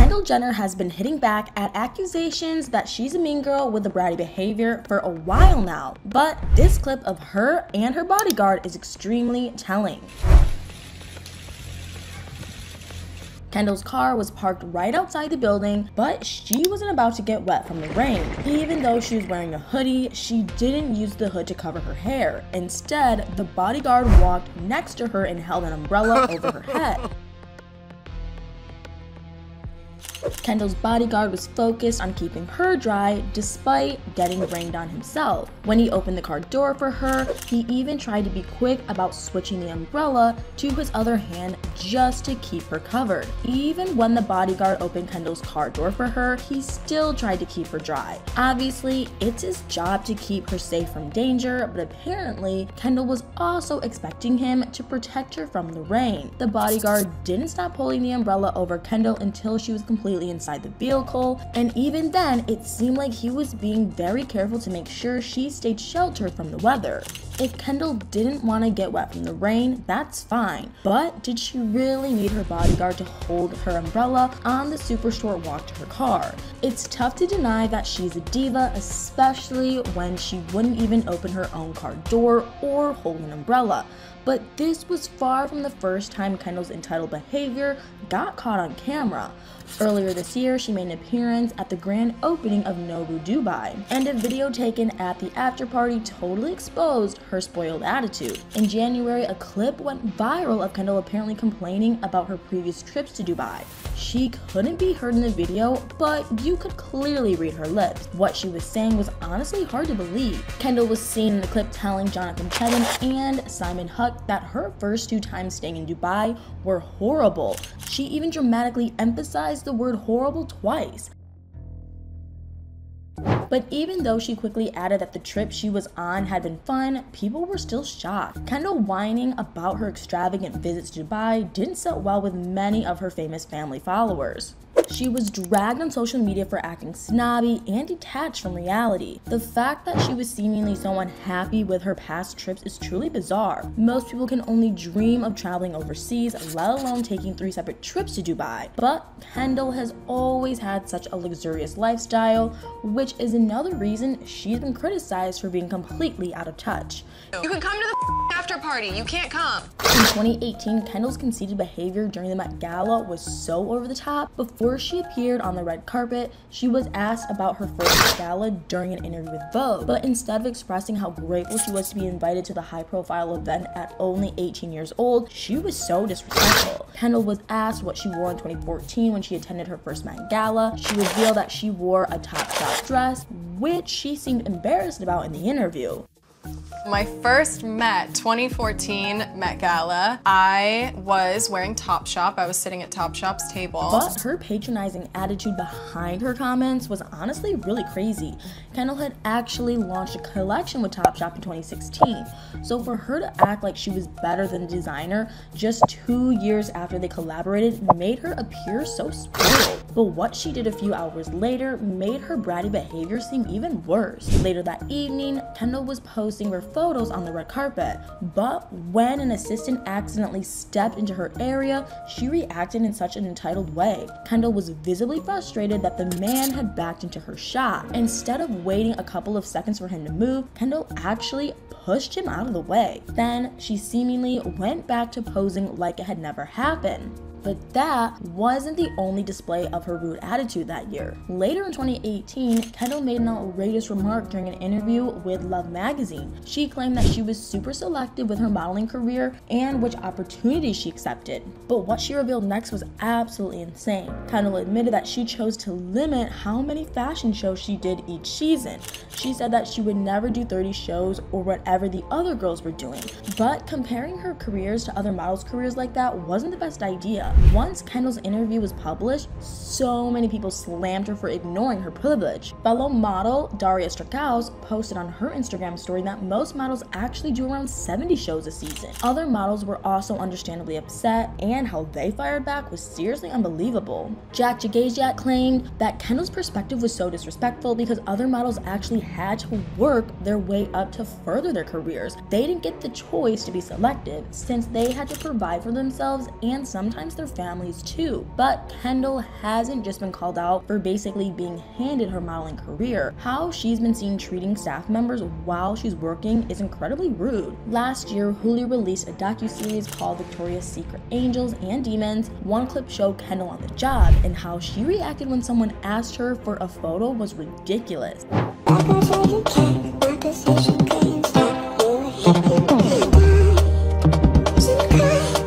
Kendall Jenner has been hitting back at accusations that she's a mean girl with a bratty behavior for a while now, but this clip of her and her bodyguard is extremely telling. Kendall's car was parked right outside the building, but she wasn't about to get wet from the rain. Even though she was wearing a hoodie, she didn't use the hood to cover her hair. Instead, the bodyguard walked next to her and held an umbrella over her head. Kendall's bodyguard was focused on keeping her dry despite getting rained on himself. When he opened the car door for her, he even tried to be quick about switching the umbrella to his other hand just to keep her covered. Even when the bodyguard opened Kendall's car door for her, he still tried to keep her dry. Obviously, it's his job to keep her safe from danger, but apparently, Kendall was also expecting him to protect her from the rain. The bodyguard didn't stop holding the umbrella over Kendall until she was completely inside the vehicle, and even then it seemed like he was being very careful to make sure she stayed sheltered from the weather. If Kendall didn't want to get wet from the rain, that's fine, but did she really need her bodyguard to hold her umbrella on the super short walk to her car? It's tough to deny that she's a diva, especially when she wouldn't even open her own car door or hold an umbrella. But this was far from the first time Kendall's entitled behavior got caught on camera. Earlier this year, she made an appearance at the grand opening of Nobu Dubai, and a video taken at the after party totally exposed her spoiled attitude. In January, a clip went viral of Kendall apparently complaining about her previous trips to Dubai. She couldn't be heard in the video, but you could clearly read her lips. What she was saying was honestly hard to believe. Kendall was seen in the clip telling Jonathan Cheban and Simon Huck that her first 2 times staying in Dubai were horrible. She even dramatically emphasized the word horrible twice. But even though she quickly added that the trip she was on had been fun, people were still shocked. Kendall whining about her extravagant visits to Dubai didn't sit well with many of her famous family followers. She was dragged on social media for acting snobby and detached from reality. The fact that she was seemingly so unhappy with her past trips is truly bizarre. Most people can only dream of traveling overseas, let alone taking 3 separate trips to Dubai. But Kendall has always had such a luxurious lifestyle, which is another reason she's been criticized for being completely out of touch. You can come to the after party, you can't come. In 2018, Kendall's conceited behavior during the Met Gala was so over the top. Before she appeared on the red carpet, she was asked about her first Met Gala during an interview with Vogue. But instead of expressing how grateful she was to be invited to the high-profile event at only 18 years old, she was so disrespectful. Kendall was asked what she wore in 2014 when she attended her first Met Gala. She revealed that she wore a top-shop dress, which she seemed embarrassed about in the interview. My first 2014 Met Gala, I was wearing Topshop. I was sitting at Topshop's table. But her patronizing attitude behind her comments was honestly really crazy. Kendall had actually launched a collection with Topshop in 2016. So for her to act like she was better than the designer just 2 years after they collaborated made her appear so spoiled. But what she did a few hours later made her bratty behavior seem even worse. Later that evening, Kendall was posting her photos on the red carpet, but when an assistant accidentally stepped into her area, she reacted in such an entitled way. Kendall was visibly frustrated that the man had backed into her shot. Instead of waiting a couple of seconds for him to move, Kendall actually pushed him out of the way. Then she seemingly went back to posing like it had never happened. But that wasn't the only display of her rude attitude that year. Later in 2018, Kendall made an outrageous remark during an interview with Love magazine. She claimed that she was super selective with her modeling career and which opportunities she accepted. But what she revealed next was absolutely insane. Kendall admitted that she chose to limit how many fashion shows she did each season. She said that she would never do 30 shows or whatever the other girls were doing. But comparing her careers to other models' careers like that wasn't the best idea. Once Kendall's interview was published, so many people slammed her for ignoring her privilege. Fellow model brattiest posted on her Instagram story that most models actually do around 70 shows a season. Other models were also understandably upset, and how they fired back was seriously unbelievable. Jack Jagajat claimed that Kendall's perspective was so disrespectful because other models actually had to work their way up to further their careers. They didn't get the choice to be selective since they had to provide for themselves and sometimes their families too. But Kendall hasn't just been called out for basically being handed her modeling career. How she's been seen treating staff members while she's working is incredibly rude. Last year, Hulu released a docuseries called Victoria's Secret Angels and Demons. One clip showed Kendall on the job, and how she reacted when someone asked her for a photo was ridiculous.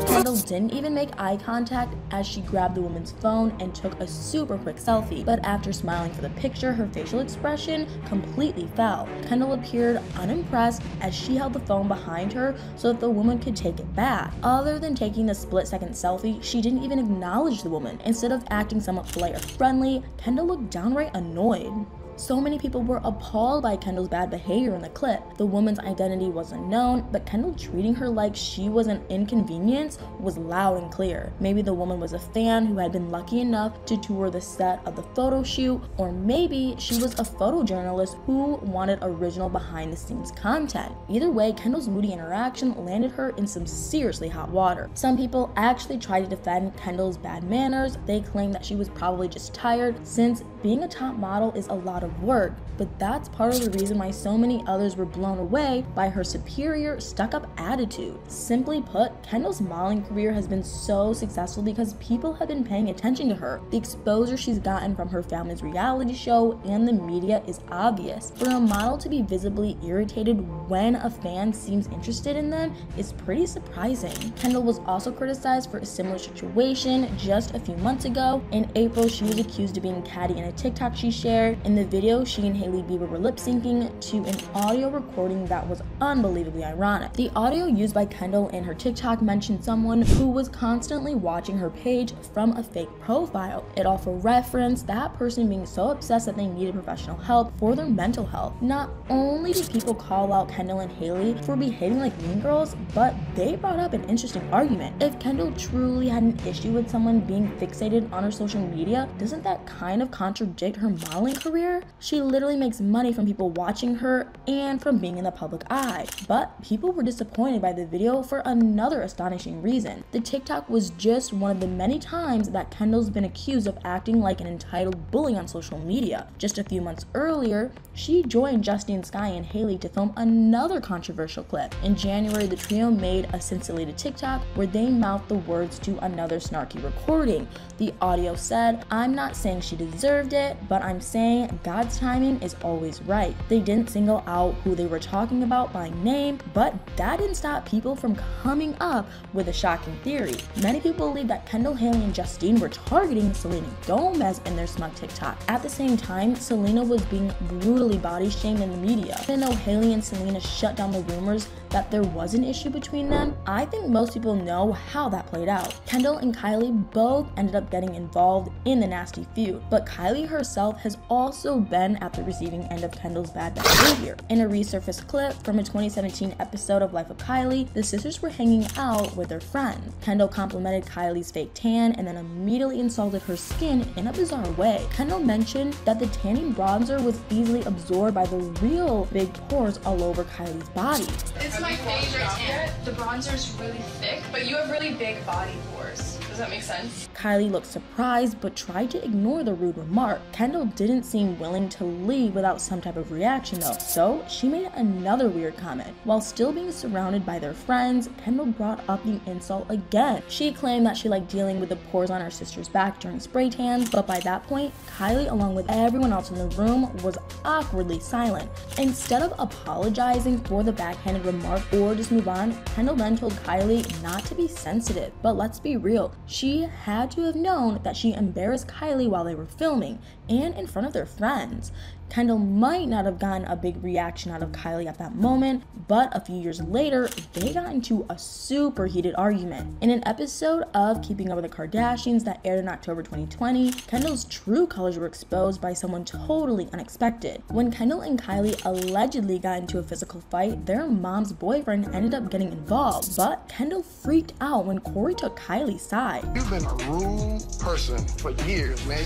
Kendall didn't even make eye contact as she grabbed the woman's phone and took a super quick selfie, but after smiling for the picture, her facial expression completely fell. Kendall appeared unimpressed as she held the phone behind her so that the woman could take it back. Other than taking the split-second selfie, she didn't even acknowledge the woman. Instead of acting somewhat polite or friendly, Kendall looked downright annoyed. So many people were appalled by Kendall's bad behavior in the clip. The woman's identity was unknown, but Kendall treating her like she was an inconvenience was loud and clear. Maybe the woman was a fan who had been lucky enough to tour the set of the photo shoot, or maybe she was a photojournalist who wanted original behind-the-scenes content. Either way, Kendall's moody interaction landed her in some seriously hot water. Some people actually tried to defend Kendall's bad manners. They claimed that she was probably just tired, since being a top model is a lot of work, but that's part of the reason why so many others were blown away by her superior, stuck-up attitude. Simply put, Kendall's modeling career has been so successful because people have been paying attention to her. The exposure she's gotten from her family's reality show and the media is obvious. For a model to be visibly irritated when a fan seems interested in them is pretty surprising. Kendall was also criticized for a similar situation just a few months ago. In April, she was accused of being catty in a TikTok she shared. In the video, she and Hailey Bieber were lip syncing to an audio recording that was unbelievably ironic. The audio used by Kendall in her TikTok mentioned someone who was constantly watching her page from a fake profile. It also referenced that person being so obsessed that they needed professional help for their mental health. Not only did people call out Kendall and Hailey for behaving like mean girls, but they brought up an interesting argument. If Kendall truly had an issue with someone being fixated on her social media, doesn't that kind of contradict her modeling career? She literally makes money from people watching her and from being in the public eye. But people were disappointed by the video for another astonishing reason. The TikTok was just one of the many times that Kendall's been accused of acting like an entitled bully on social media. Just a few months earlier, she joined Justine Skye and Hailey to film another controversial clip. In January, the trio made a scintillated TikTok where they mouthed the words to another snarky recording. The audio said, "I'm not saying she deserved it, but I'm saying God's timing is always right." They didn't single out who they were talking about by name, but that didn't stop people from coming up with a shocking theory. Many people believe that Kendall, Hailey, and Justine were targeting Selena Gomez in their smug TikTok. At the same time, Selena was being brutally body shamed in the media. Even though Hailey and Selena shut down the rumors that there was an issue between them, I think most people know how that played out. Kendall and Kylie both ended up getting involved in the nasty feud, but Kylie herself has also been at the receiving end of Kendall's bad behavior. In a resurfaced clip from a 2017 episode of Life of Kylie, the sisters were hanging out with their friends. Kendall complimented Kylie's fake tan and then immediately insulted her skin in a bizarre way. Kendall mentioned that the tanning bronzer was easily absorbed by the real big pores all over Kylie's body. It's my favorite tan. The bronzer's really thick, but you have really big body pores. Does that make sense? Kylie looked surprised but tried to ignore the rude remark. Kendall didn't seem willing to leave without some type of reaction though, so she made another weird comment. While still being surrounded by their friends, Kendall brought up the insult again. She claimed that she liked dealing with the pores on her sister's back during spray tans, but by that point, Kylie, along with everyone else in the room, was awkwardly silent. Instead of apologizing for the backhanded remark or just move on, Kendall then told Kylie not to be sensitive. But let's be real, she had to have known that she embarrassed Kylie while they were filming and in front of their friends. Kendall might not have gotten a big reaction out of Kylie at that moment, but a few years later, they got into a super heated argument. In an episode of Keeping Up with the Kardashians that aired in October 2020, Kendall's true colors were exposed by someone totally unexpected. When Kendall and Kylie allegedly got into a physical fight, their mom's boyfriend ended up getting involved, but Kendall freaked out when Corey took Kylie's side. You've been a rude person for years, man.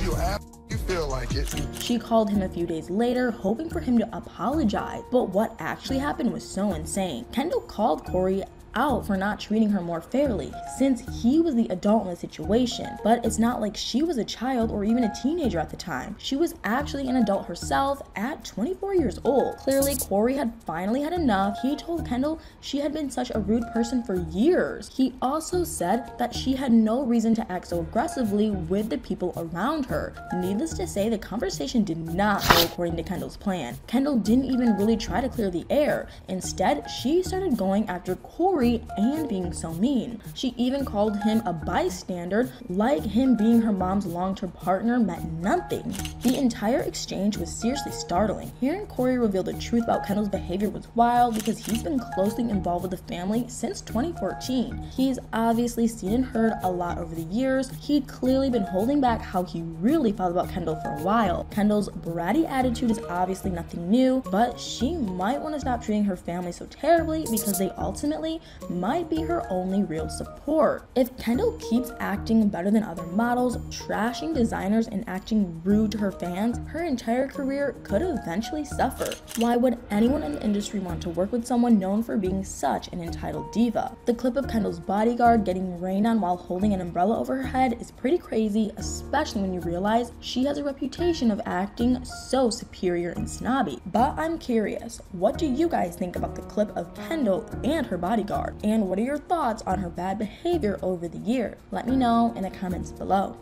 You feel like it. She called him a few days later, hoping for him to apologize, but what actually happened was so insane. Kendall called Corey out for not treating her more fairly, since he was the adult in the situation. But it's not like she was a child or even a teenager at the time. She was actually an adult herself at 24 years old. Clearly, Corey had finally had enough. He told Kendall she had been such a rude person for years. He also said that she had no reason to act so aggressively with the people around her. Needless to say, the conversation did not go according to Kendall's plan. Kendall didn't even really try to clear the air. Instead, she started going after Corey and being so mean. She even called him a bystander, like him being her mom's long-term partner meant nothing. The entire exchange was seriously startling. Hearing Corey reveal the truth about Kendall's behavior was wild because he's been closely involved with the family since 2014. He's obviously seen and heard a lot over the years. He'd clearly been holding back how he really felt about Kendall for a while. Kendall's bratty attitude is obviously nothing new, but she might want to stop treating her family so terribly because they ultimately might be her only real support. If Kendall keeps acting better than other models, trashing designers, and acting rude to her fans, her entire career could eventually suffer. Why would anyone in the industry want to work with someone known for being such an entitled diva? The clip of Kendall's bodyguard getting rained on while holding an umbrella over her head is pretty crazy, especially when you realize she has a reputation of acting so superior and snobby. But I'm curious, what do you guys think about the clip of Kendall and her bodyguard? And what are your thoughts on her bad behavior over the years? Let me know in the comments below.